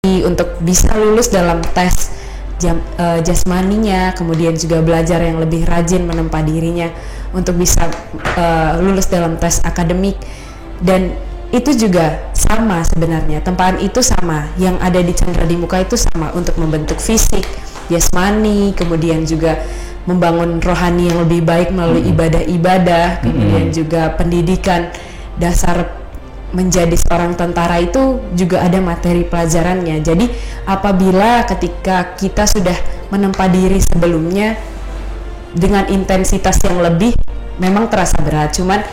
untuk bisa lulus dalam tes jasmaninya, kemudian juga belajar yang lebih rajin menempa dirinya untuk bisa lulus dalam tes akademik. Dan itu juga sama sebenarnya, tempaan itu sama, yang ada di Chandra di Muka itu sama untuk membentuk fisik, jasmani, kemudian juga membangun rohani yang lebih baik melalui ibadah-ibadah, kemudian juga pendidikan dasar menjadi seorang tentara itu juga ada materi pelajarannya. Jadi apabila ketika kita sudah menempa diri sebelumnya dengan intensitas yang lebih, memang terasa berat, cuman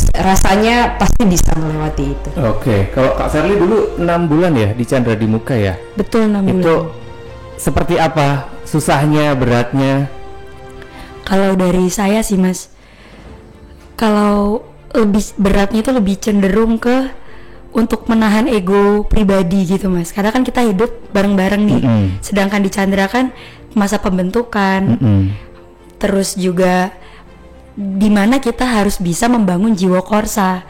rasanya pasti bisa melewati itu. Oke, kalau Kak Verly dulu 6 bulan ya di Chandra di Muka ya? Betul, 6 bulan. Itu seperti apa susahnya, beratnya? Kalau dari saya sih Mas, kalau lebih beratnya itu lebih cenderung ke untuk menahan ego pribadi gitu Mas, karena kan kita hidup bareng-bareng nih. Sedangkan di Chandra kan masa pembentukan, terus juga dimana kita harus bisa membangun jiwa korsa.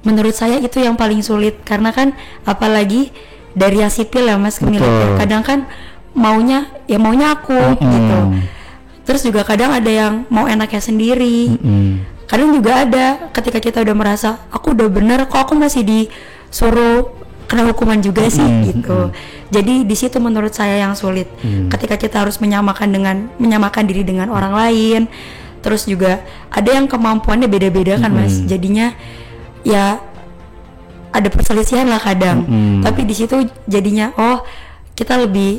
Menurut saya itu yang paling sulit, karena kan apalagi dari yang sipil ya Mas ke militer, kadang kan maunya aku gitu. Terus juga kadang ada yang mau enaknya sendiri. Kadang juga ada ketika kita udah merasa aku udah bener, kok aku masih disuruh kena hukuman juga sih gitu. Jadi di situ menurut saya yang sulit, ketika kita harus menyamakan diri dengan orang lain. Terus juga ada yang kemampuannya beda-beda kan Mas, jadinya ya ada perselisihan lah kadang. Tapi di situ jadinya kita lebih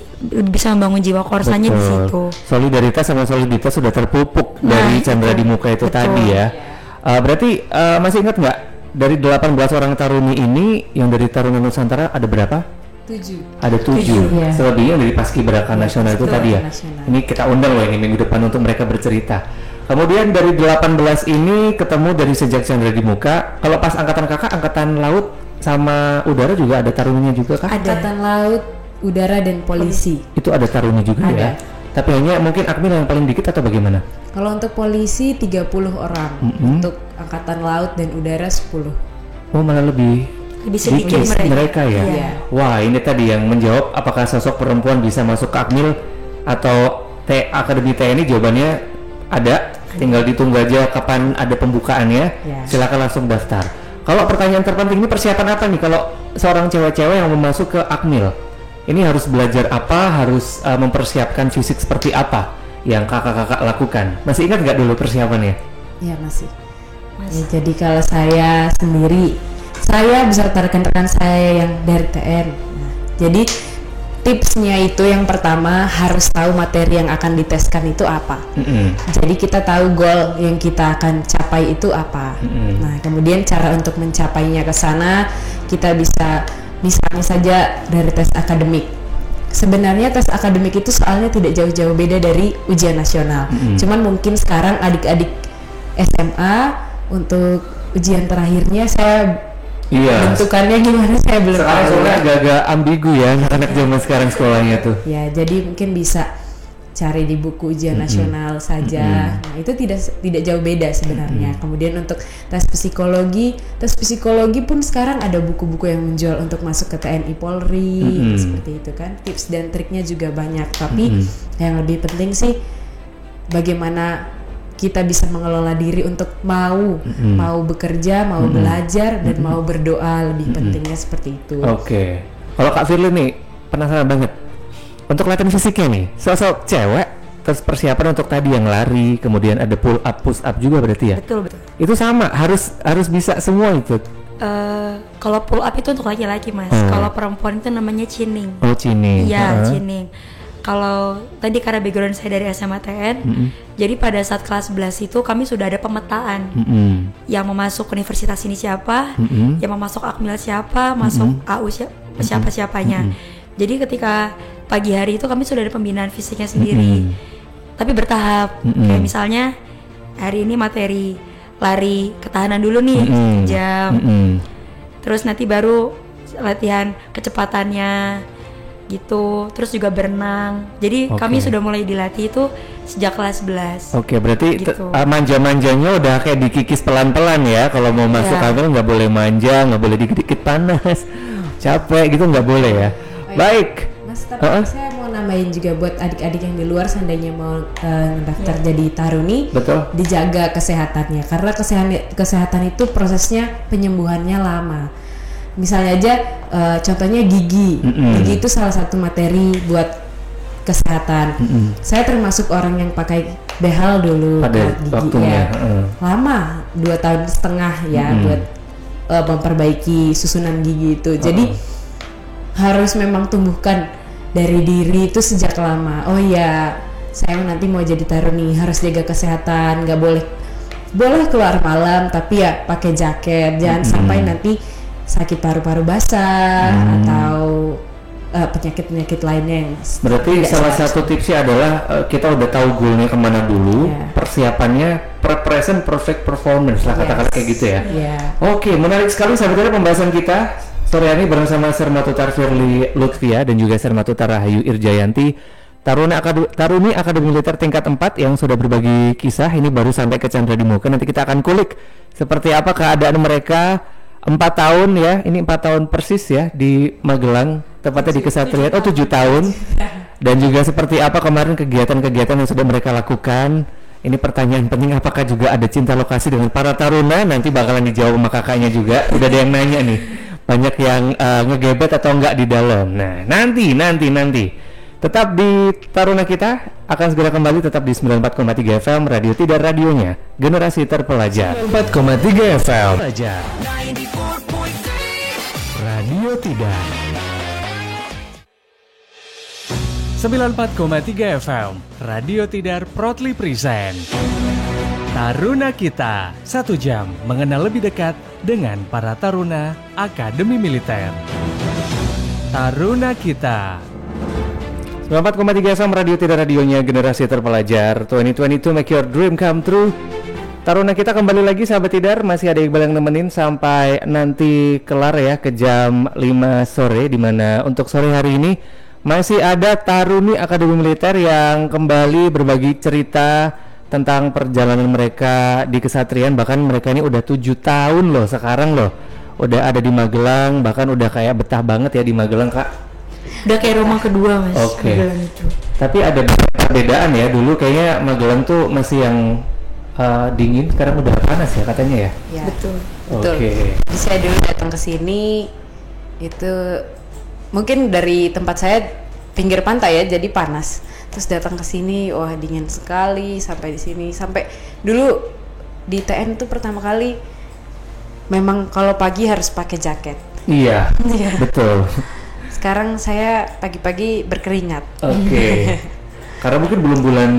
bisa membangun jiwa korsanya di situ. Solidaritas sama soliditas sudah terpupuk dari Chandra di Muka itu tadi ya. Berarti masih ingat nggak dari 18 orang taruni ini yang dari Taruna Nusantara ada berapa? 7. Ada 7. Ya. Selebihnya dari Paskibraka Nasional itu tadi ya. Nasional. Ini kita undang loh ini minggu depan untuk mereka bercerita. Kemudian dari 18 ini ketemu dari sejak Chandra di Muka. Kalau pas angkatan kakak, angkatan laut sama udara juga ada taruninya juga kah? Angkatan laut, udara dan polisi. Itu ada taruni juga ada. Ya. Tapi hanya mungkin Akmil yang paling dikit atau bagaimana? Kalau untuk polisi 30 orang, untuk angkatan laut dan udara 10. Oh malah lebih sedikit mereka ya. Iya. Wah ini tadi yang menjawab apakah sosok perempuan bisa masuk ke Akmil atau Akademi TNI, jawabannya ada. Tinggal ditunggu aja kapan ada pembukaannya. Silakan langsung daftar. Kalau pertanyaan terpenting ini, persiapan apa nih kalau seorang cewek-cewek yang mau masuk ke Akmil? Ini harus belajar apa, harus mempersiapkan fisik seperti apa yang kakak-kakak lakukan? Masih ingat nggak dulu persiapannya? Iya masih. Ya, jadi kalau saya sendiri, saya beserta rekan-rekan saya yang dari TN. Nah, jadi tipsnya itu yang pertama harus tahu materi yang akan diteskan itu apa. Jadi kita tahu goal yang kita akan capai itu apa. Nah kemudian cara untuk mencapainya ke sana kita bisa misalnya saja dari tes akademik. Sebenarnya tes akademik itu soalnya tidak jauh-jauh beda dari ujian nasional. Cuman mungkin sekarang adik-adik SMA untuk ujian terakhirnya saya bentukannya gimana saya belum tahu. Soalnya agak-agak ambigu ya anak-anak zaman sekarang sekolahnya tuh. Ya jadi mungkin bisa cari di buku ujian nasional saja. Nah, itu tidak jauh beda sebenarnya. Kemudian untuk tes psikologi pun sekarang ada buku-buku yang menjual untuk masuk ke TNI Polri, seperti itu kan. Tips dan triknya juga banyak. Tapi yang lebih penting sih bagaimana kita bisa mengelola diri untuk mau bekerja, mau belajar dan mau berdoa, lebih pentingnya seperti itu. Oke. Kalau Kak Firly nih penasaran banget. Untuk latihan fisiknya nih, sosok cewek terus persiapan untuk tadi yang lari, kemudian ada pull up, push up juga berarti ya? Betul. Itu sama, harus bisa semua itu. Kalau pull up itu untuk laki-laki Mas. Kalau perempuan itu namanya chinning. Oh chinning. Iya, chinning. Kalau tadi karena background saya dari SMA TN, jadi pada saat kelas 11 itu kami sudah ada pemetaan yang mau masuk universitas ini siapa, yang mau masuk Akmil siapa, masuk AU siapa-siapanya. Jadi ketika pagi hari itu kami sudah ada pembinaan fisiknya sendiri, tapi bertahap. Kayak misalnya hari ini materi lari ketahanan dulu nih jam, terus nanti baru latihan kecepatannya gitu, terus juga berenang. Jadi kami sudah mulai dilatih itu sejak kelas 11. Oke, berarti gitu. Manja-manjanya udah kayak dikikis pelan-pelan ya. Kalau mau masuk Akmil nggak boleh manja, nggak boleh dikit-dikit panas, capek gitu nggak boleh ya. Baik. Mas, tapi saya mau nambahin juga buat adik-adik yang di luar seandainya mau mendaftar jadi taruni, Betul. dijaga kesehatannya karena kesehatan itu prosesnya penyembuhannya lama. Misalnya aja contohnya gigi. Gigi itu salah satu materi buat kesehatan. Saya termasuk orang yang pakai behal dulu pada gigi waktunya. Lama 2,5 tahun ya buat memperbaiki susunan gigi itu. Jadi harus memang tumbuhkan dari diri itu sejak lama. Oh ya, saya nanti mau jadi taruni harus jaga kesehatan, nggak boleh keluar malam tapi ya pakai jaket, jangan sampai nanti sakit paru-paru basah atau penyakit-penyakit lainnya yang berarti salah satu tipsnya adalah kita udah tahu goalnya kemana dulu, persiapannya present perfect performance lah kata-kata kayak gitu ya. Oke, menarik sekali sahabat pembahasan kita sore ini bersama Sermatutar Firly Lutfia dan juga Sermatutar Rahayu Irjayanti, Taruni Akademi Militer tingkat 4 yang sudah berbagi kisah. Ini baru sampai ke Chandra di Muka. Nanti kita akan kulik seperti apa keadaan mereka 4 tahun ya. Ini 4 tahun persis ya di Magelang, tepatnya di Kesatrian. 7 tahun. Dan juga seperti apa kemarin kegiatan-kegiatan yang sudah mereka lakukan. Ini pertanyaan penting, apakah juga ada cinta lokasi dengan para taruna? Nanti bakalan dijawab sama kakaknya juga. Udah ada yang nanya nih, banyak yang ngegebet atau enggak di dalam. Nah, nanti tetap di Taruna kita akan segera kembali, tetap di 94,3 FM Radio Tidar, radionya generasi terpelajar. 94,3 FM Radio Tidar. 94,3 FM Radio Tidar proudly present Taruna Kita, 1 jam mengenal lebih dekat dengan para taruna Akademi Militer. Taruna Kita 94,3 FM Radio Tidar, radionya generasi terpelajar. 2022 make your dream come true. Taruna kita kembali lagi sahabat Tidar, masih ada Iqbal yang nemenin sampai nanti kelar ya ke jam 5 sore, dimana untuk sore hari ini masih ada Taruni Akademi Militer yang kembali berbagi cerita tentang perjalanan mereka di Kesatrian. Bahkan mereka ini udah 7 tahun loh sekarang loh, udah ada di Magelang, bahkan udah kayak betah banget ya di Magelang, Kak. Udah kayak rumah kedua, Mas. Oke. Magelang itu. Tapi ada perbedaan ya, dulu kayaknya Magelang tuh masih yang dingin, sekarang udah panas ya katanya ya. Betul. Oke. Saya dulu datang ke sini itu mungkin dari tempat saya pinggir pantai ya, jadi panas. Terus datang ke sini, wah dingin sekali. Sampai di sini, sampai dulu di TN tuh pertama kali memang kalau pagi harus pakai jaket. Iya, betul. Sekarang saya pagi-pagi berkeringat. Oke. Karena mungkin belum bulan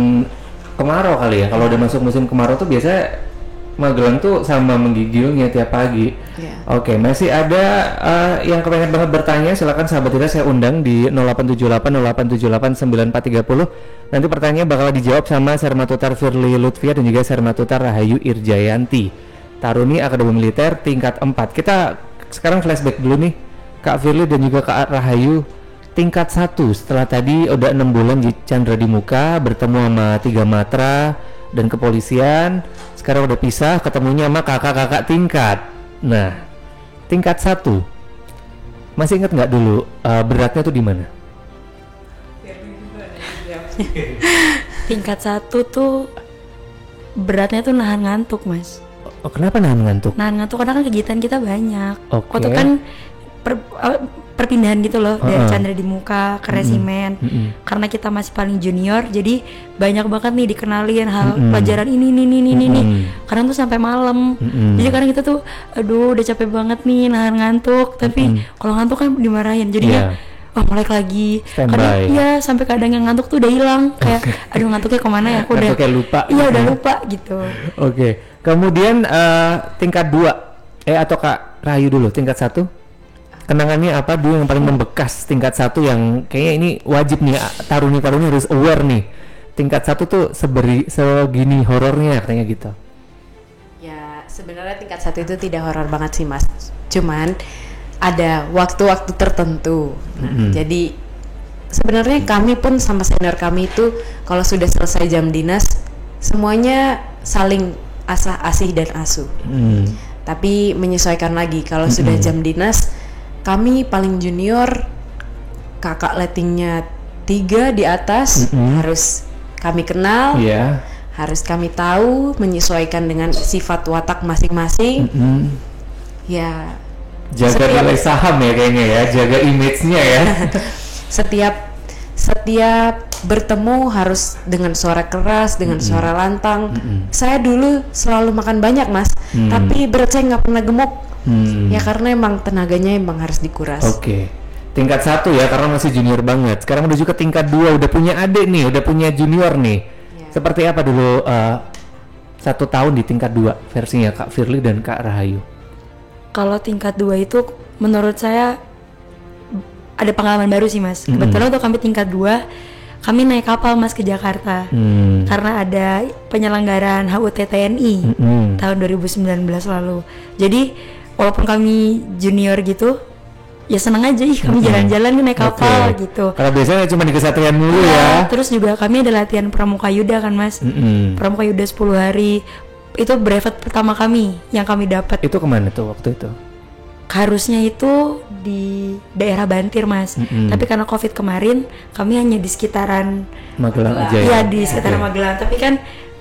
kemarau kali ya. Kalau udah masuk musim kemarau tuh biasanya Magelang tuh sama menggigilnya tiap pagi. Oke, masih ada yang kepengen banget bertanya, silakan sahabat kita saya undang di 0878 Nanti pertanyaannya bakal dijawab sama Sermatutar Firly Lutfia dan juga Sermatutar Rahayu Irjayanti, Taruni Akademi Militer tingkat 4. Kita sekarang flashback dulu nih, Kak Firly dan juga Kak Rahayu, tingkat 1 setelah tadi udah 6 bulan di Chandra di Muka, bertemu sama 3 matra dan kepolisian. Sekarang udah pisah, ketemunya sama kakak-kakak tingkat. Nah, tingkat 1 masih ingat nggak dulu beratnya tuh di mana? Tingkat 1 tuh beratnya tuh nahan ngantuk, Mas. Oh, kenapa nahan ngantuk? Nahan ngantuk karena kan kegiatan kita banyak. Oke. Waktu kan perpindahan gitu loh, dari Chandra di Muka ke Resimen. Karena kita masih paling junior, jadi banyak banget nih dikenalin hal pelajaran ini. Karena tuh sampai malam. Jadi karena kita tuh aduh udah capek banget nih nahan ngantuk, tapi kalau ngantuk kan dimarahin. Jadinya melek lagi. Karena iya sampai kadang yang ngantuk tuh udah hilang, kayak aduh ngantuknya kemana ya, aku udah kayak lupa. Iya, udah lupa gitu. Oke. Kemudian tingkat 2 atau Kak Rahayu dulu, tingkat 1. Kenangannya apa dulu yang paling membekas tingkat 1 yang kayaknya ini wajib nih taruni-taruni harus aware nih. Tingkat 1 tuh segini horornya katanya gitu. Ya sebenarnya tingkat 1 itu tidak horor banget sih, Mas. Cuman ada waktu-waktu tertentu. Jadi sebenarnya kami pun sama senior kami itu kalau sudah selesai jam dinas semuanya saling asah-asih dan asuh. Tapi menyesuaikan lagi kalau sudah jam dinas, kami paling junior kakak lettingnya 3 di atas, harus kami kenal, harus kami tahu, menyesuaikan dengan sifat watak masing-masing. Ya, jaga nilai saham ya kayaknya ya, jaga image-nya ya. Setiap bertemu harus dengan suara keras, dengan suara lantang. Saya dulu selalu makan banyak, Mas, tapi berat saya nggak pernah gemuk. Ya karena emang tenaganya emang harus dikuras. Oke. Tingkat 1 ya, karena masih junior banget. Sekarang udah juga tingkat 2, udah punya adik nih, udah punya junior nih. Seperti apa dulu 1 tahun di tingkat 2 versinya Kak Firly dan Kak Rahayu? Kalau tingkat 2 itu menurut saya ada pengalaman baru sih, Mas. Kebetulan untuk kami tingkat 2, kami naik kapal, Mas, ke Jakarta. Karena ada penyelenggaraan HUT TNI tahun 2019 lalu. Jadi walaupun kami junior gitu, ya seneng aja kami jalan-jalan naik kapal gitu. Karena biasanya cuma di Kesatrian dulu ya. Terus juga kami ada latihan Pramuka Yuda kan, Mas. Pramuka Yuda 10 hari. Itu brevet pertama kami yang kami dapat. Itu kemana tuh waktu itu? Harusnya itu di daerah Bantir, Mas. Tapi karena Covid kemarin, kami hanya di sekitaran Magelang aja ya. Iya, di sekitaran Magelang. Tapi kan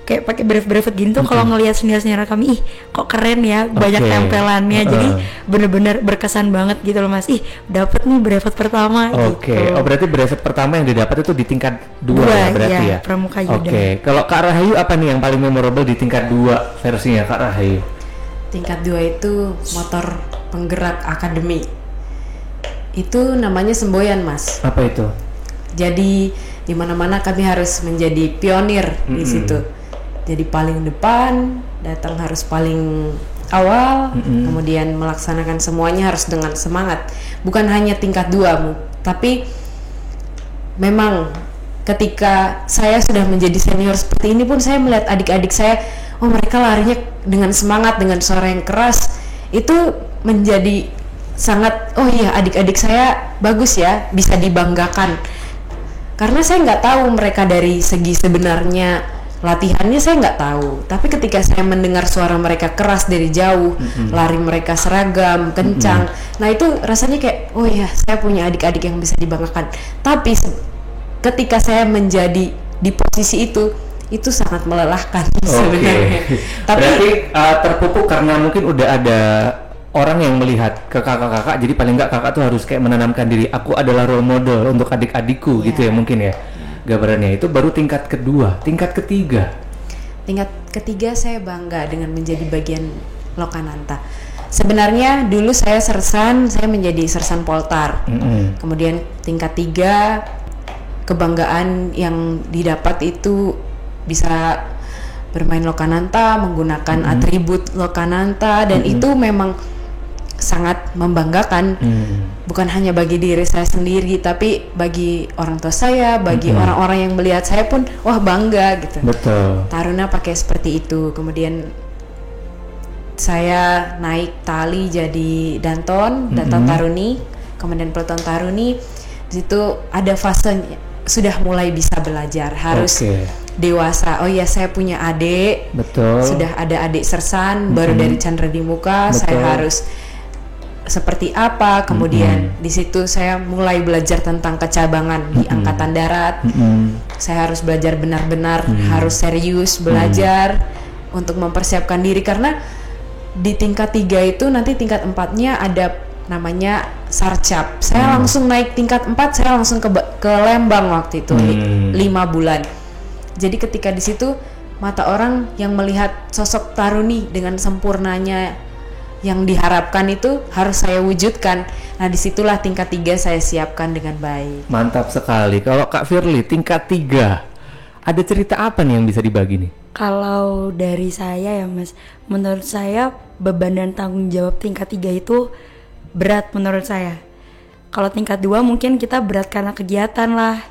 kayak pakai brevet gini tuh kalau ngelihat senior-senior kami, kok keren ya, banyak tempelannya. Jadi bener-bener berkesan banget gitu loh, Mas. Dapet nih brevet pertama gitu. Oh, berarti brevet pertama yang didapat itu di tingkat 2 ya berarti ya? Pramuka Yuda. Kalau Kak Rahayu apa nih yang paling memorable di tingkat 2 versinya Kak Rahayu? Tingkat 2 itu motor penggerak akademi. Itu namanya semboyan, Mas. Apa itu? Jadi di mana-mana kami harus menjadi pionir di situ. Jadi paling depan, datang harus paling awal, kemudian melaksanakan semuanya harus dengan semangat. Bukan hanya tingkat 2, tapi memang ketika saya sudah menjadi senior seperti ini pun saya melihat adik-adik saya, oh mereka larinya dengan semangat, dengan suara yang keras. Itu menjadi sangat, oh iya adik-adik saya bagus ya, bisa dibanggakan. Karena saya nggak tahu mereka dari segi sebenarnya latihannya saya nggak tahu, tapi ketika saya mendengar suara mereka keras dari jauh, lari mereka seragam, kencang, nah itu rasanya kayak, oh ya saya punya adik-adik yang bisa dibanggakan. Tapi ketika saya menjadi di posisi itu sangat melelahkan sebenarnya. Tapi berarti terpupuk karena mungkin udah ada orang yang melihat ke kakak-kakak, jadi paling nggak kakak tuh harus kayak menanamkan diri, aku adalah role model untuk adik-adikku gitu ya mungkin ya. Gambarannya itu baru tingkat kedua, tingkat ketiga. Tingkat ketiga saya bangga dengan menjadi bagian Lokananta. Sebenarnya dulu saya sersan, saya menjadi sersan Poltar. Kemudian tingkat 3 kebanggaan yang didapat itu bisa bermain Lokananta, menggunakan atribut Lokananta, dan itu memang sangat membanggakan. Bukan hanya bagi diri saya sendiri, tapi bagi orang tua saya, bagi orang-orang yang melihat saya pun wah bangga gitu. Betul. Taruna pakai seperti itu. Kemudian saya naik tali jadi Danton Taruni, kemudian Peleton Taruni. Di situ ada fase sudah mulai bisa belajar, harus dewasa. Oh ya, saya punya adik. Betul. Sudah ada adik sersan baru dari Chandra di Muka. Betul. Saya harus seperti apa, kemudian di situ saya mulai belajar tentang kecabangan di Angkatan Darat. Saya harus belajar benar-benar, harus serius belajar untuk mempersiapkan diri, karena di tingkat 3 itu nanti tingkat 4-nya ada namanya Sarcap. Saya langsung naik tingkat 4, saya langsung ke Lembang waktu itu 5 bulan. Jadi ketika di situ mata orang yang melihat sosok Taruni dengan sempurnanya yang diharapkan itu harus saya wujudkan. Nah disitulah tingkat 3 saya siapkan dengan baik. Mantap sekali. Kalau Kak Firly tingkat 3, ada cerita apa nih yang bisa dibagi nih? Kalau dari saya ya, Mas, menurut saya beban dan tanggung jawab tingkat 3 itu berat menurut saya. Kalau tingkat 2 mungkin kita berat karena kegiatan lah,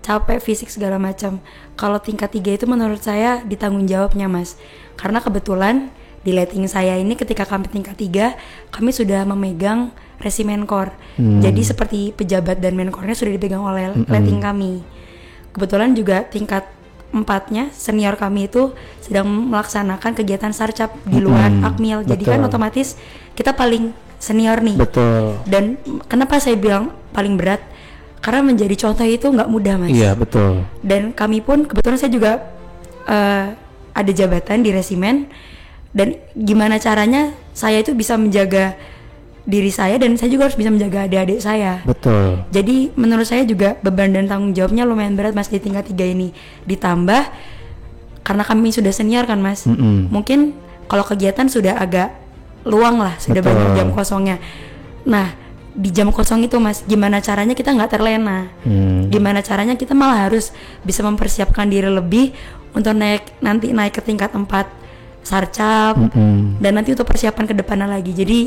capek fisik segala macam. Kalau tingkat 3 itu menurut saya ditanggung jawabnya, Mas. Karena kebetulan di letting saya ini ketika kami tingkat 3, kami sudah memegang resi menkor. Jadi seperti pejabat dan menkornya sudah dipegang oleh letting kami. Kebetulan juga tingkat 4-nya senior kami itu sedang melaksanakan kegiatan sarcap di luar Akmil. Jadi kan otomatis kita paling senior nih. Betul. Dan kenapa saya bilang paling berat? karena menjadi contoh itu nggak mudah, Mas. Iya, betul. Dan kami pun kebetulan saya juga ada jabatan di resimen, dan gimana caranya saya itu bisa menjaga diri saya dan saya juga harus bisa menjaga adik-adik saya. Betul. Jadi menurut saya juga beban dan tanggung jawabnya lumayan berat, Mas, di tingkat 3 ini. Ditambah karena kami sudah senior kan, Mas. Mungkin kalau kegiatan sudah agak luang lah, sudah Betul. banyak jam kosongnya. Nah, di jam kosong itu, Mas, gimana caranya kita nggak terlena? Gimana caranya kita malah harus bisa mempersiapkan diri lebih untuk nanti naik ke tingkat 4 sarcap dan nanti untuk persiapan ke depannya lagi. Jadi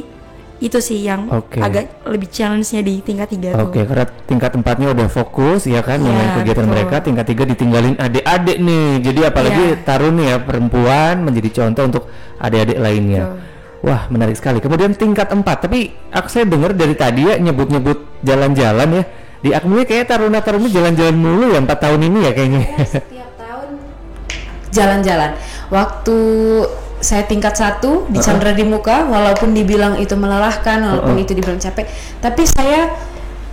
itu sih yang agak lebih challenge-nya di tingkat 3 tuh. Oke, karena tingkat 4-nya udah fokus ya kan dengan kegiatan mereka, tingkat 3 ditinggalin adik-adik nih. Jadi apalagi Tarun ya, perempuan menjadi contoh untuk adik-adik lainnya. Wah, menarik sekali. Kemudian tingkat 4, tapi saya dengar dari tadi ya nyebut-nyebut jalan-jalan ya. Di Akmilnya kayak Taruna-taruna jalan-jalan mulu ya 4 tahun ini ya kayaknya. Setiap tahun jalan-jalan. Waktu saya tingkat 1 di Chandra di Muka, walaupun dibilang itu melelahkan, walaupun itu dibilang capek, tapi saya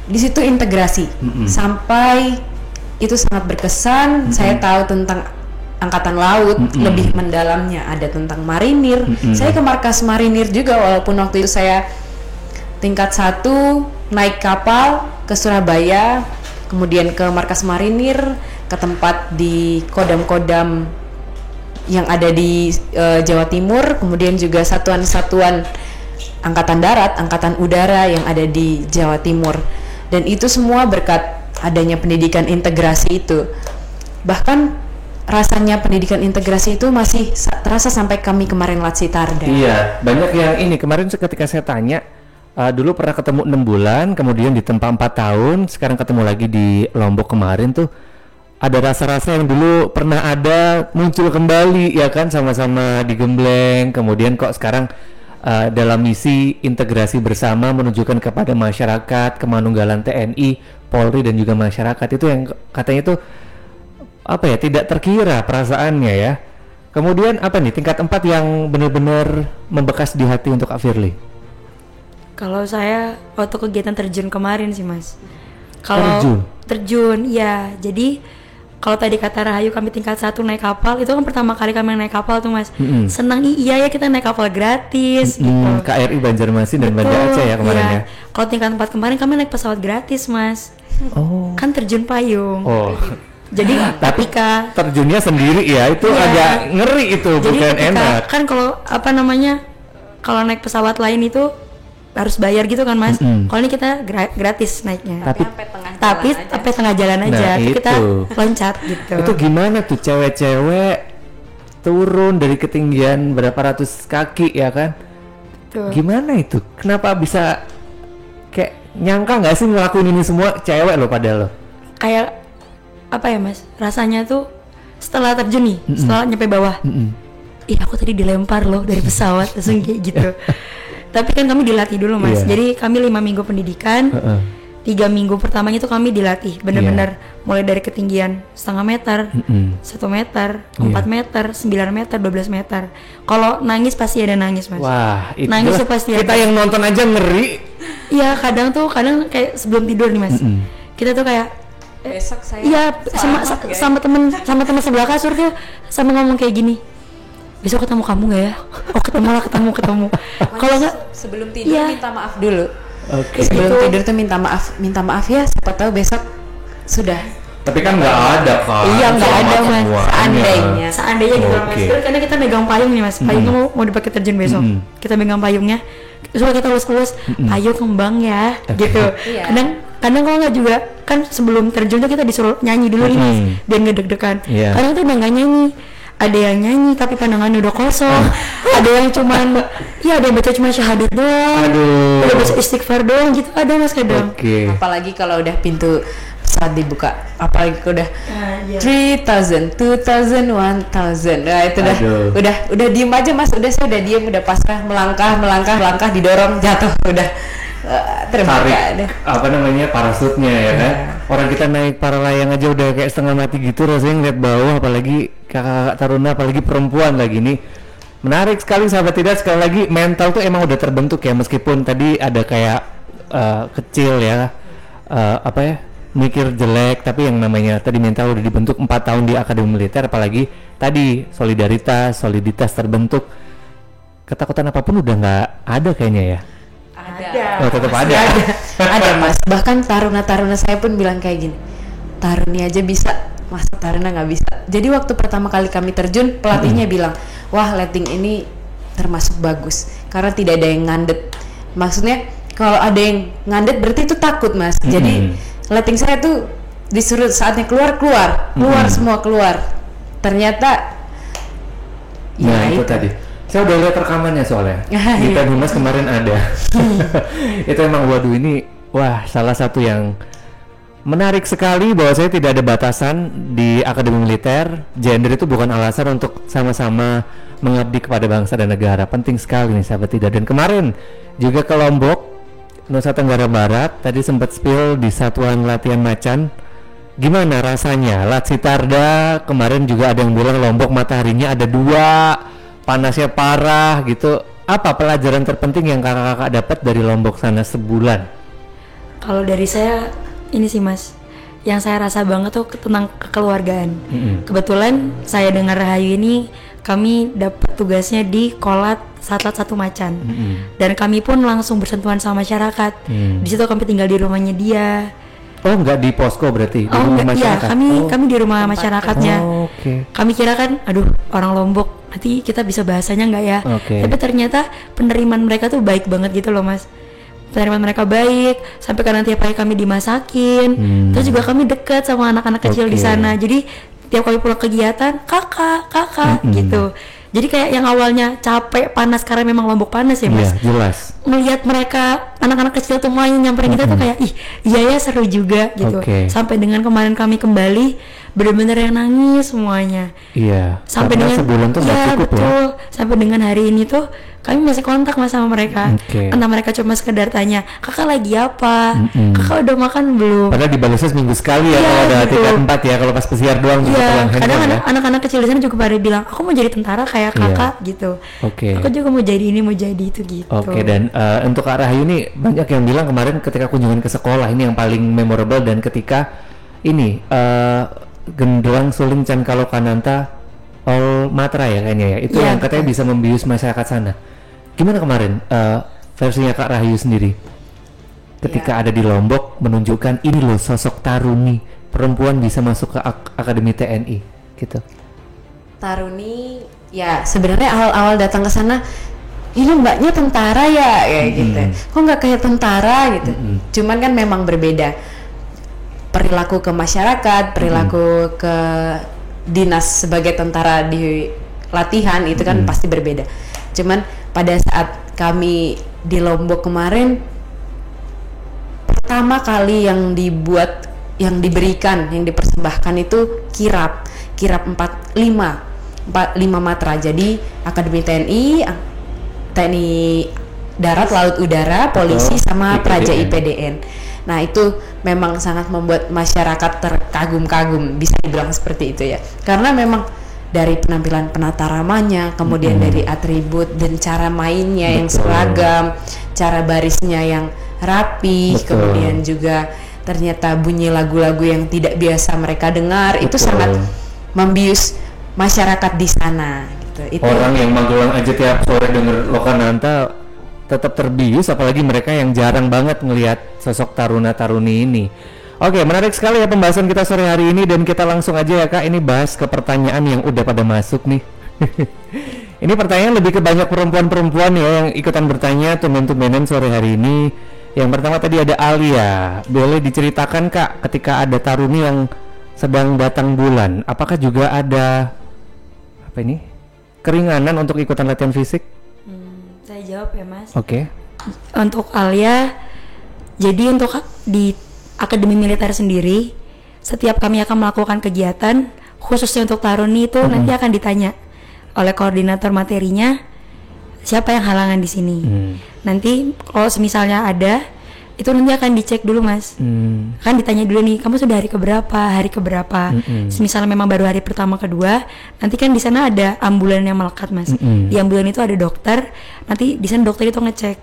di situ integrasi sampai itu sangat berkesan. Saya tahu tentang angkatan laut lebih mendalamnya, ada tentang marinir. Saya ke markas marinir juga, walaupun waktu itu saya tingkat 1 naik kapal ke Surabaya, kemudian ke markas marinir, ke tempat di kodam-kodam yang ada di Jawa Timur, kemudian juga satuan-satuan angkatan darat, angkatan udara yang ada di Jawa Timur. Dan itu semua berkat adanya pendidikan integrasi itu. Bahkan rasanya pendidikan integrasi itu masih terasa sampai kami kemarin Latsitarda. Iya, banyak yang ini kemarin ketika saya tanya, dulu pernah ketemu 6 bulan, kemudian ditempa 4 tahun, sekarang ketemu lagi di Lombok kemarin tuh. Ada rasa-rasa yang dulu pernah ada muncul kembali ya kan, sama-sama digembleng, kemudian kok sekarang dalam misi integrasi bersama menunjukkan kepada masyarakat kemanunggalan TNI, Polri dan juga masyarakat, itu yang katanya itu apa ya, tidak terkira perasaannya ya. Kemudian apa nih tingkat 4 yang benar-benar membekas di hati untuk Kak Firly? Kalau saya waktu kegiatan terjun kemarin sih, Mas. Kalau terjun ya, jadi kalau tadi kata Rahayu kami tingkat 1 naik kapal, itu kan pertama kali kami naik kapal tuh, Mas. Senang, iya ya kita naik kapal gratis gitu. KRI Banjarmasin dan Banda Aceh ya kemarin ya. Kalau tingkat 4 kemarin kami naik pesawat gratis, Mas. Kan terjun payung. Jadi tapi terjunnya sendiri ya, itu agak ngeri itu. Jadi bukan enak. Kan kalau apa namanya, kalau naik pesawat lain itu harus bayar gitu kan, Mas. Kalau ini kita gratis naiknya. Tapi sampai tengah jalan aja. Nah, kita loncat gitu. Itu gimana tuh cewek-cewek turun dari ketinggian berapa ratus kaki ya kan? Tuh. Gimana itu? Kenapa bisa kayak nyangka nggak sih ngelakuin ini semua cewek lo padahal lo? Kayak apa ya, Mas? Rasanya tuh setelah terjun nih, setelah nyampe bawah. Ih, aku tadi dilempar loh dari pesawat langsung kayak gitu. Tapi kan kami dilatih dulu, Mas. Jadi kami 5 minggu pendidikan. 3 minggu pertamanya itu kami dilatih benar-benar mulai dari ketinggian 0,5 meter, 1 meter, 4 meter, 9 meter, 12 meter. Kalau nangis pasti ada nangis, Mas. Wah, itu nangis tuh pasti kita ada. Yang nonton aja ngeri. Iya, kadang kayak sebelum tidur nih, Mas. Kita tuh kayak besok saya sama teman sebelah kasur tuh sama ngomong kayak gini. Besok ketemu kamu nggak ya? Oh, ketemu. Kalau nggak sebelum tidur minta maaf dulu. Sebelum tidur tuh minta maaf ya. Siapa tahu besok sudah. Tapi kan nggak ada kan? Iya, nggak ada, Mas. Seandainya gitu, Mas. Karena kita megang payung nih, Mas. Payungnya mau dipakai terjun besok. Kita megang payungnya. Terus kita lulus ayo kembang ya, gitu. Kadang kalau nggak juga kan sebelum terjun tuh kita disuruh nyanyi dulu nih, Mas, biar nggak deg-degan. Kadang tuh udah nggak nyanyi. Ada yang nyanyi tapi pandangannya udah kosong. Ada yang cuman ada yang baca cuma syahadat doang. Udah baca istighfar doang gitu. Ada, Mas, kadang. Apalagi kalau udah pintu pesawat dibuka, apalagi udah 3,000, 2,000, 1,000. Nah, itu udah diem aja, Mas. Saya udah diem, udah pasrah, melangkah didorong, jatuh, udah tarik apa namanya parasutnya ya kan. Orang kita naik para layang aja udah kayak setengah mati gitu rasanya ngeliat bawah, apalagi kakak taruna, apalagi perempuan lagi nih. Menarik sekali sahabat tidak, sekali lagi mental tuh emang udah terbentuk ya, meskipun tadi ada kayak kecil ya mikir jelek, tapi yang namanya tadi mental udah dibentuk 4 tahun di akademi militer, apalagi tadi soliditas terbentuk, ketakutan apapun udah nggak ada kayaknya ya. Ada. Oh, tetap ada. Ada Mas. Bahkan taruna-taruna saya pun bilang kayak gini, Taruni aja bisa, masa Taruna nggak bisa. Jadi waktu pertama kali kami terjun, pelatihnya bilang, wah letting ini termasuk bagus karena tidak ada yang ngandet. Maksudnya kalau ada yang ngandet berarti itu takut Mas. Jadi letting saya tuh disuruh saatnya keluar semua keluar. Ternyata nah itu tadi saya udah lihat rekamannya soalnya di Humas kemarin ada. Itu emang waduh ini salah satu yang menarik sekali bahwa saya tidak ada batasan di akademi militer. Gender itu bukan alasan untuk sama-sama mengabdi kepada bangsa dan negara. Penting sekali nih sahabat Tidar. Dan kemarin juga ke Lombok, Nusa Tenggara Barat, tadi sempat spill di satuan latihan macan. Gimana rasanya? Latsitarda kemarin juga ada yang bilang Lombok mataharinya ada 2, panasnya parah gitu. Apa pelajaran terpenting yang kakak-kakak dapat dari Lombok sana sebulan? Kalau dari saya ini sih Mas, yang saya rasa banget tuh tentang kekeluargaan. Kebetulan saya dengar Rahayu ini kami dapat tugasnya di Kolat Satlat 1 Macan. Dan kami pun langsung bersentuhan sama masyarakat. Di situ kami tinggal di rumahnya dia. Oh, enggak di posko berarti? Di rumah masyarakat? Iya, kami di rumah masyarakatnya. Okay. Kami kira kan, aduh orang Lombok, nanti kita bisa bahasanya nggak ya? Tapi ternyata penerimaan mereka tuh baik banget gitu loh Mas. Penerimaan mereka baik, sampai kan tiap hari kami dimasakin. Terus juga kami dekat sama anak-anak kecil di sana. Jadi tiap kali pulang kegiatan, kakak gitu. Jadi kayak yang awalnya capek, panas karena memang Lombok panas ya Mas. Iya, jelas. Melihat mereka, anak-anak kecil tuh main nyamperin kita tuh kayak, ih iya ya seru juga gitu. Sampai dengan kemarin kami kembali, benar-benar yang nangis semuanya. Iya. Sampai dengan sebulan tuh nggak cukup betul. Sampai dengan hari ini tuh kami masih kontak Mas sama mereka. Entah mereka cuma sekedar tanya, kakak lagi apa? Kakak udah makan belum? Padahal dibalasnya seminggu sekali ya, kalau ada tingkat 4 ya, kalau pas pesiar doang. Iya, kadang anak-anak kecil di sana juga pada bilang, aku mau jadi tentara kayak kakak gitu. Aku juga mau jadi ini, mau jadi itu gitu. Dan untuk Kak Rahayu ini banyak yang bilang kemarin ketika kunjungan ke sekolah ini yang paling memorable, dan ketika ini Gendelang Suling Can Kalokananta All Matra ya kayaknya ya, itu yang katanya bisa membius masyarakat sana. Gimana kemarin versinya Kak Rahayu sendiri ketika ada di Lombok, menunjukkan ini loh sosok Taruni perempuan bisa masuk ke Akademi TNI gitu. Taruni ya sebenarnya awal-awal datang ke sana, ini mbaknya tentara ya kayak gitu. Kok nggak kayak tentara gitu. Cuman kan memang berbeda perilaku ke masyarakat, perilaku ke dinas sebagai tentara di latihan itu kan pasti berbeda. Cuman pada saat kami di Lombok kemarin, pertama kali yang dibuat, yang diberikan, yang dipersembahkan itu kirap 5 matra. Jadi Akademi TNI Darat, Laut, Udara, Polisi, sama Praja IPDN. Nah itu memang sangat membuat masyarakat terkagum-kagum, bisa dibilang seperti itu ya. Karena memang dari penampilan penata ramanya, kemudian dari atribut dan cara mainnya yang seragam, cara barisnya yang rapi, kemudian juga ternyata bunyi lagu-lagu yang tidak biasa mereka dengar, itu sangat membius masyarakat di sana. Gitu. Itu orang yang Magelang aja tiap sore denger Lokananta tetap terbius, apalagi mereka yang jarang banget ngelihat sosok taruna-taruni ini. Oke, menarik sekali ya pembahasan kita sore hari ini, dan kita langsung aja ya Kak, ini bahas ke pertanyaan yang udah pada masuk nih. Ini pertanyaan lebih ke banyak perempuan-perempuan ya yang ikutan bertanya tumben-tumbenan sore hari ini. Yang pertama tadi ada Alia, boleh diceritakan Kak, ketika ada taruni yang sedang datang bulan, apakah juga ada keringanan untuk ikutan latihan fisik? Saya jawab ya Mas. Oke. Untuk Alia, jadi untuk di Akademi Militer sendiri, setiap kami akan melakukan kegiatan khususnya untuk taruni itu nanti akan ditanya oleh koordinator materinya siapa yang halangan di sini. Nanti kalau misalnya ada, itu nanti akan dicek dulu Mas. Kan ditanya dulu nih, kamu sudah hari keberapa? Misalnya memang baru hari pertama kedua, nanti kan di sana ada ambulan yang melekat Mas. Di ambulan itu ada dokter, nanti di sana dokter itu ngecek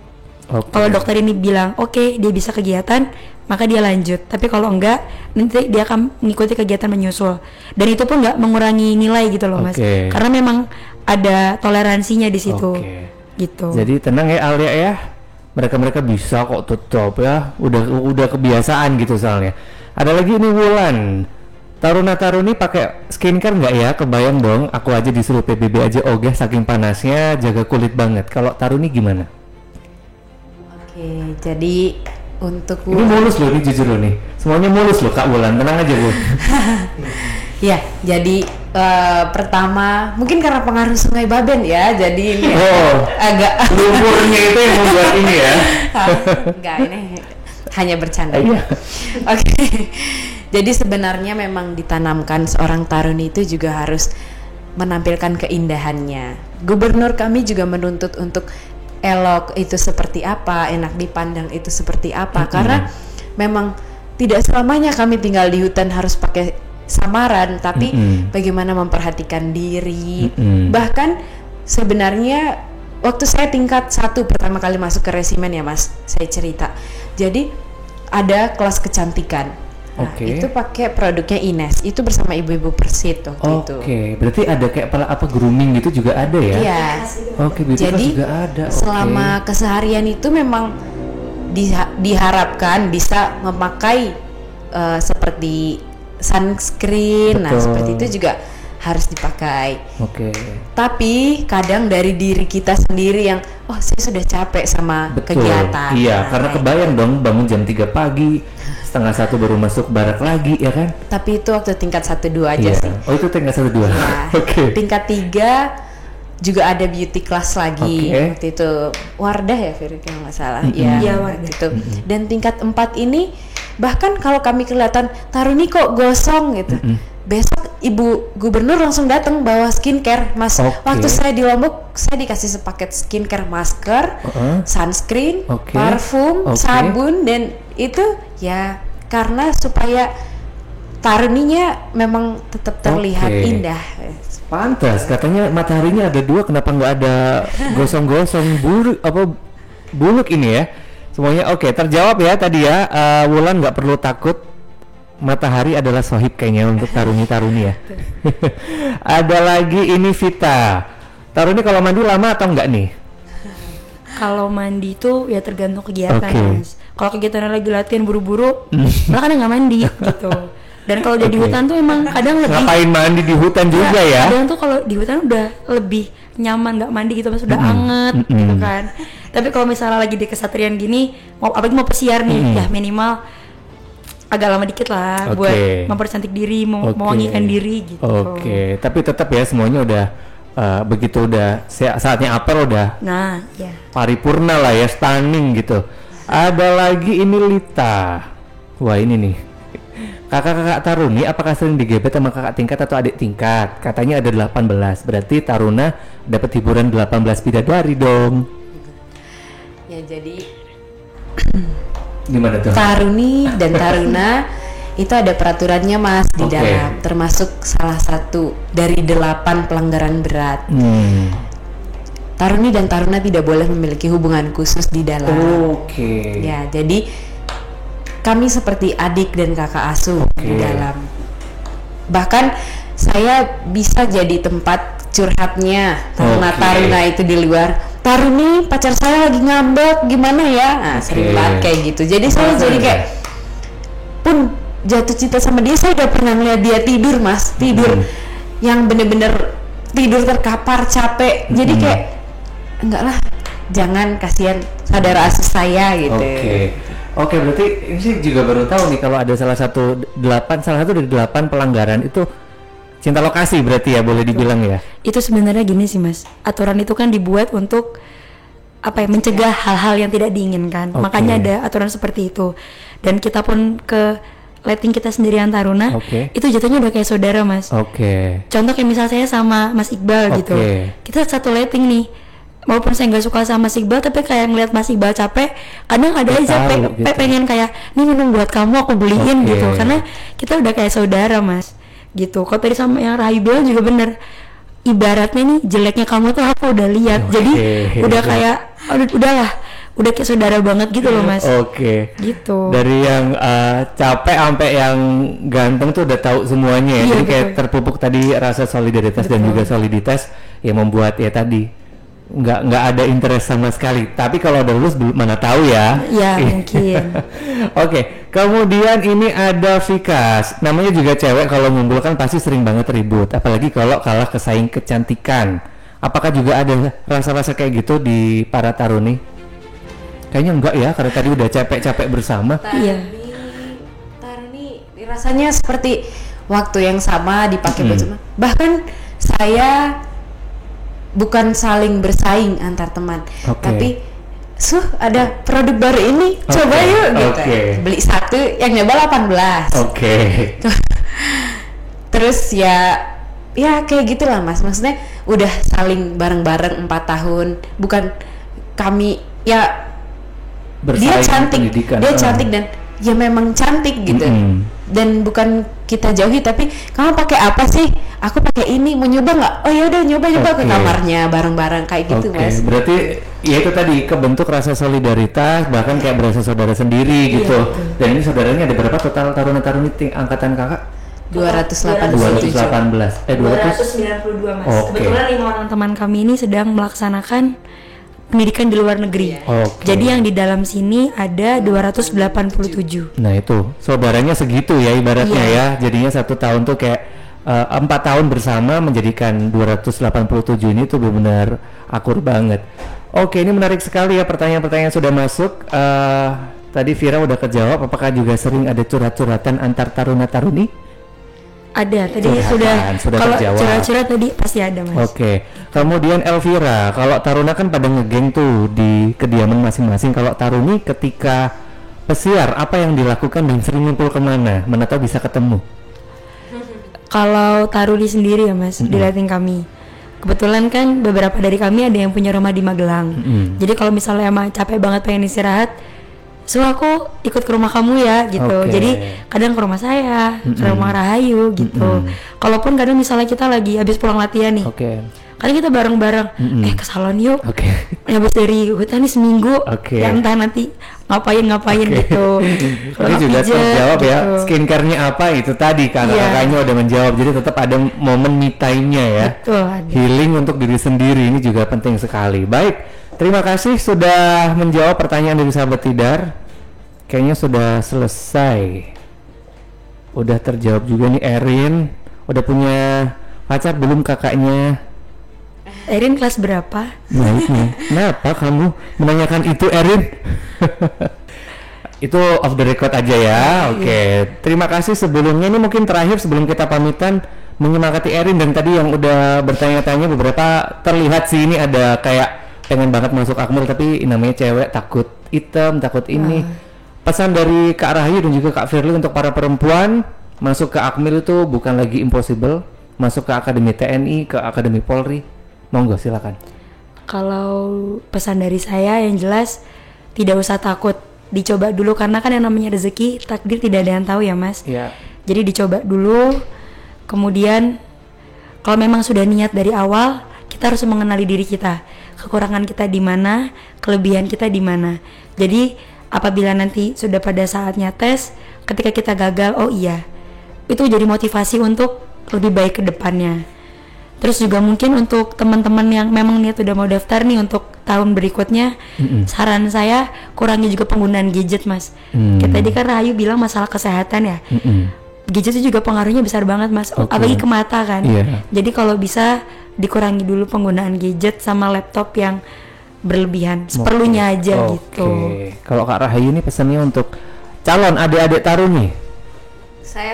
Kalau dokter ini bilang oke, dia bisa kegiatan, maka dia lanjut. Tapi kalau enggak, nanti dia akan mengikuti kegiatan menyusul. Dan itu pun nggak mengurangi nilai gitu loh, Mas. Karena memang ada toleransinya di situ. Gitu. Jadi tenang ya Alia ya. Mereka bisa kok tetap ya. Udah kebiasaan gitu soalnya. Ada lagi ini Wulan. Taruna-taruni pakai skincare nggak ya? Kebayang dong, aku aja disuruh PBB aja ogah saking panasnya, jaga kulit banget. Kalau taruni gimana? Oke, jadi untuk ini mulus loh, ini jujur loh nih. Semuanya mulus loh Kak Wulan, tenang aja Bu. Ya, jadi pertama mungkin karena pengaruh Sungai Baben ya, jadi ini agak lumpurnya itu yang membuat ini ya. Enggak, ini hanya bercanda. Oke. Jadi sebenarnya memang ditanamkan seorang taruni itu juga harus menampilkan keindahannya. Gubernur kami juga menuntut untuk elok itu seperti apa, enak dipandang itu seperti apa, karena memang tidak selamanya kami tinggal di hutan harus pakai samaran, tapi bagaimana memperhatikan diri. Bahkan sebenarnya waktu saya tingkat 1 pertama kali masuk ke resimen ya Mas, saya cerita. Jadi ada kelas kecantikan. Nah, itu pakai produknya Ines. Itu bersama ibu-ibu Persit waktu itu. Berarti ada kayak apa grooming gitu juga ada ya? Iya. Jadi juga ada. Selama keseharian itu memang diharapkan bisa memakai seperti sunscreen. Nah, seperti itu juga harus dipakai. Tapi kadang dari diri kita sendiri yang saya sudah capek sama kegiatan. Iya, karena kebayang dong bangun jam 3 pagi, 12:30 baru masuk barak lagi ya kan? Tapi itu waktu tingkat 1-2 aja sih. Oh, itu tingkat 1-2. Tingkat 3 juga ada beauty class lagi. Waktu itu Wardah ya Fir, kalau nggak salah. Iya, Wardah itu. Dan tingkat 4 ini bahkan kalau kami kelihatan taruni kok gosong gitu. Besok Ibu Gubernur langsung datang bawa skincare, Mas. Waktu saya di Lombok, saya dikasih sepaket skincare, masker, sunscreen, parfum, sabun, dan itu ya karena supaya taruninya memang tetap terlihat indah. Pantas, katanya mataharinya ada 2, kenapa nggak ada gosong-gosong buluk ini ya? Semuanya terjawab ya tadi ya. Wulan nggak perlu takut. Matahari adalah sohib kayaknya untuk taruni-taruni ya. Ada lagi ini Vita. Taruni kalau mandi lama atau enggak nih? Kalau mandi itu ya tergantung kegiatan Mas. Kalau kegiatan lagi latihan buru-buru, malah kadang nggak mandi gitu. Dan kalau di hutan tuh emang kadang lebih. Ngapain mandi di hutan juga ya? Kadang tuh kalau di hutan udah lebih nyaman nggak mandi gitu Mas, udah anget gitu kan. Tapi kalau misalnya lagi di kesatrian gini, apalagi mau pesiar nih, ya minimal agak lama dikit lah buat mempercantik diri, mewangikan diri gitu. Tapi tetap ya semuanya udah begitu udah saatnya apel udah paripurna lah ya, stunning gitu. Ada lagi ini Lita. Wah ini nih. Kakak-kakak taruni apakah sering digebet sama kakak tingkat atau adik tingkat? Katanya ada 18. Berarti taruna dapat hiburan 18 bidadari dong. Ya jadi gimana tuh? Taruni dan taruna itu ada peraturannya Mas di dalam, termasuk salah satu dari 8 pelanggaran berat. Taruni dan taruna tidak boleh memiliki hubungan khusus di dalam. Ya, jadi kami seperti adik dan kakak asuh di dalam. Bahkan saya bisa jadi tempat curhatnya taruna itu di luar. Taruni pacar saya lagi ngambek gimana ya, sering banget kayak gitu. Jadi saya jadi kayak pun jatuh cinta sama dia. Saya udah pernah ngeliat dia tidur Mas, tidur yang bener-bener tidur terkapar capek. Jadi kayak enggak lah, jangan, kasihan saudara asuh saya gitu. Berarti ini sih juga baru tahu nih kalau ada salah satu dari 8 pelanggaran itu cinta lokasi berarti ya, boleh dibilang ya. Itu sebenarnya gini sih Mas, aturan itu kan dibuat untuk mencegah hal-hal yang tidak diinginkan. Makanya ada aturan seperti itu. Dan kita pun ke letting kita sendirian taruna, itu jatuhnya udah kayak saudara Mas. Contoh kayak misal saya sama Mas Iqbal gitu, kita satu letting nih. Walaupun saya nggak suka sama Mas Iqbal, tapi kayak ngeliat Mas Iqbal capek, kadang ada aja pengen kayak, nih minum buat kamu aku beliin gitu. Karena kita udah kayak saudara Mas gitu. Kalau tadi sama yang Rahayu bilang juga bener, ibaratnya nih jeleknya kamu tuh aku udah lihat, jadi udah kayak udahlah, udah kayak saudara banget gitu loh Mas. Oke. Gitu. Dari yang capek sampai yang ganteng tuh udah tahu semuanya ya. Iya, Jadi kayak betul. terpupuk tadi rasa solidaritas dan juga soliditas yang membuat ya tadi nggak ada interest sama sekali. Tapi kalau udah lulus belum mana tahu ya. Ya mungkin. Oke, kemudian ini ada Vikas. Namanya juga cewek, kalau ngumpul kan pasti sering banget ribut. Apalagi kalau kalah kesaing kecantikan. Apakah juga ada rasa-rasa kayak gitu di para taruni? Kayaknya enggak ya, karena tadi udah capek-capek bersama. Iya. Taruni rasanya seperti waktu yang sama dipakai bersama. Bahkan saya bukan saling bersaing antar teman, Oke. tapi ada produk baru ini, coba Oke, yuk gitu. oke. Beli satu yang nyoba 18. Oke. Terus ya kayak gitulah Mas. Maksudnya udah saling bareng-bareng 4 tahun. Bukan kami ya Bersaing dia cantik, pendidikan. dia cantik dan ya memang cantik gitu. Dan bukan kita jauhi, tapi kamu pakai apa sih? Aku pakai ini, mau nyoba nggak? Oh ya udah nyoba ke Oke. kamarnya bareng-bareng kayak gitu Oke, Mas. berarti ya itu tadi kebentuk rasa solidaritas, bahkan kayak berasa saudara sendiri gitu. Dan ini saudaranya ada berapa total taruna-taruni angkatan kakak? 287. 218. 292 Mas. Oke. Kebetulan 5 orang teman kami ini sedang melaksanakan pendidikan di luar negeri. Oke. Jadi yang di dalam sini ada 287. Nah itu saudaranya segitu ya ibaratnya Iya. ya. Jadinya 1 tahun tuh kayak 4 tahun bersama menjadikan 287 ini tuh benar-benar akur banget. Oke, ini menarik sekali ya, pertanyaan-pertanyaan sudah masuk. Tadi Vira udah kejawab. Apakah juga sering ada curhat-curhatan antar taruna-taruni? Ada, tadi Curhatan, sudah kalau terjawab. curhat-curhat tadi pasti ada Mas. Oke, kemudian Elvira, kalau taruna kan pada ngegeng tuh di kediaman masing-masing. Kalau taruni ketika pesiar, apa yang dilakukan dan sering ngumpul kemana? Mana tahu bisa ketemu. Kalau taruni sendiri ya Mas, di lighting kami. Kebetulan kan beberapa dari kami ada yang punya rumah di Magelang. Jadi kalau misalnya emang capek banget pengen istirahat, aku ikut ke rumah kamu ya gitu. Oke. Jadi kadang ke rumah saya, ke rumah Rahayu gitu. Kalaupun kadang misalnya kita lagi habis pulang latihan nih, Oke. kadang kita bareng-bareng, ke salon yuk. Oke. Habis dari hutan nih seminggu, Oke. ya entah nanti ngapain gitu. Tadi juga terjawab ya, skincare-nya apa itu tadi Iya. kakaknya udah menjawab. Jadi tetap ada momen me time-nya ya. Betul, ada. Healing untuk diri sendiri ini juga penting sekali. Baik, terima kasih sudah menjawab pertanyaan dari sahabat Tidar. Kayaknya sudah selesai. Udah terjawab juga nih Erin. Udah punya pacar belum kakaknya? Erin kelas berapa? Baiknya. Kenapa kamu menanyakan itu Erin? Itu off the record aja ya. Oke. Terima kasih sebelumnya. Ini mungkin terakhir sebelum kita pamitan, menyemangati Erin. Dan tadi yang udah bertanya-tanya beberapa terlihat sih ini ada kayak pengen banget masuk Akmil, tapi namanya cewek takut hitam, takut ini. Pesan dari Kak Rahayu dan juga Kak Firly untuk para perempuan, masuk ke Akmil itu bukan lagi impossible. Masuk ke Akademi TNI, ke Akademi Polri, monggo silakan. Kalau pesan dari saya yang jelas, tidak usah takut, dicoba dulu, karena kan yang namanya rezeki, takdir tidak ada yang tahu ya Mas. Iya. Jadi dicoba dulu, kemudian kalau memang sudah niat dari awal, kita harus mengenali diri kita, kekurangan kita di mana, kelebihan kita di mana. Jadi apabila nanti sudah pada saatnya tes, ketika kita gagal, oh iya, itu jadi motivasi untuk lebih baik ke depannya. Terus juga mungkin untuk teman-teman yang memang niat udah mau daftar nih untuk tahun berikutnya, saran saya kurangi juga penggunaan gadget Mas. Kayak tadi kan Rahayu bilang masalah kesehatan ya. Gadget itu juga pengaruhnya besar banget Mas, apalagi ke mata kan. Jadi kalau bisa dikurangi dulu penggunaan gadget sama laptop yang berlebihan, seperlunya aja gitu. Kalau Kak Rahayu ini pesannya untuk calon adik-adik taruni. Saya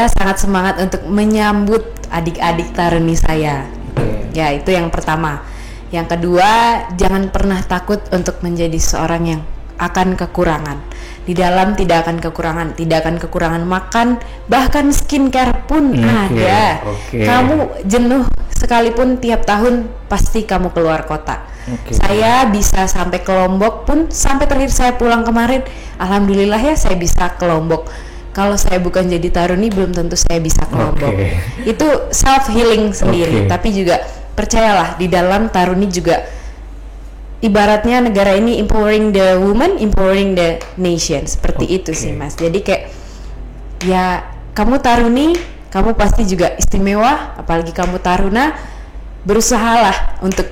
sangat semangat untuk menyambut adik-adik taruni saya. Ya, itu yang pertama. Yang kedua, jangan pernah takut untuk menjadi seorang yang akan kekurangan. Di dalam tidak akan kekurangan makan, bahkan skincare pun ada. Kamu jenuh sekalipun tiap tahun pasti kamu keluar kota. Saya bisa sampai ke Lombok pun, sampai terakhir saya pulang kemarin, alhamdulillah ya saya bisa ke Lombok. Kalau saya bukan jadi taruni belum tentu saya bisa ke Lombok. Itu self healing sendiri. Tapi juga percayalah, di dalam taruni juga ibaratnya negara ini empowering the woman, empowering the nation, seperti itu sih Mas. Jadi kayak ya kamu taruni, kamu pasti juga istimewa, apalagi kamu taruna, berusahalah untuk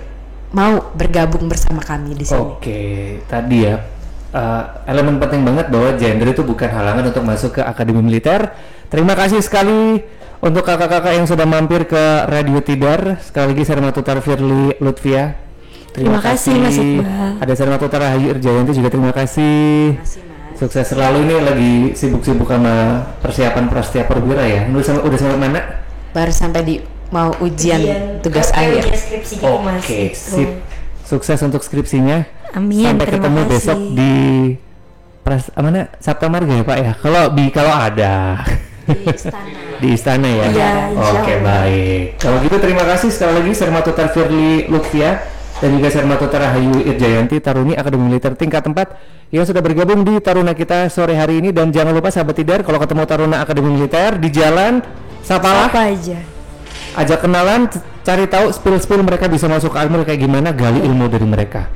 mau bergabung bersama kami di sini. Tadi ya elemen penting banget bahwa gender itu bukan halangan untuk masuk ke Akademi Militer. Terima kasih sekali untuk kakak-kakak yang sudah mampir ke Radio Tidar. Sekali lagi Sarma Tutar Firly Lutfia. Terima kasih Mas Iqbal. Ada Sarma Tutar Rahayu Irjayanti juga terima kasih. Sukses selalu, ini lagi sibuk-sibuk sama persiapan prasetya perwira ya. Udah sampai mana? Baru sampai di mau ujian tugas akhir. Sip. Sukses untuk skripsinya. Amin. Sampai ketemu besok di Sabta Marga ya Pak ya. Kalau ada di istana ya. Oke, baik. Kalau gitu terima kasih sekali lagi Sarma Tutar Firly Lutfia dan juga Sarma Tutar Rahayu Irjayanti, Taruni Akademi Militer tingkat 4 yang sudah bergabung di Taruna kita sore hari ini. Dan jangan lupa sahabat Tidar, kalau ketemu Taruna Akademi Militer di jalan, sapa aja. Ajak kenalan, cari tahu spill mereka bisa masuk ke Akmil kayak gimana, gali ilmu dari mereka.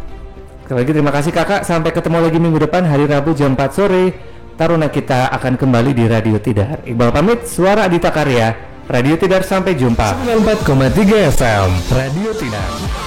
Sekali lagi terima kasih kakak, sampai ketemu lagi minggu depan hari Rabu jam 4 sore. Taruna kita akan kembali di Radio Tidar. Iqbal pamit, suara Adita Karya, Radio Tidar, sampai jumpa. 94,3 FM Radio Tidar.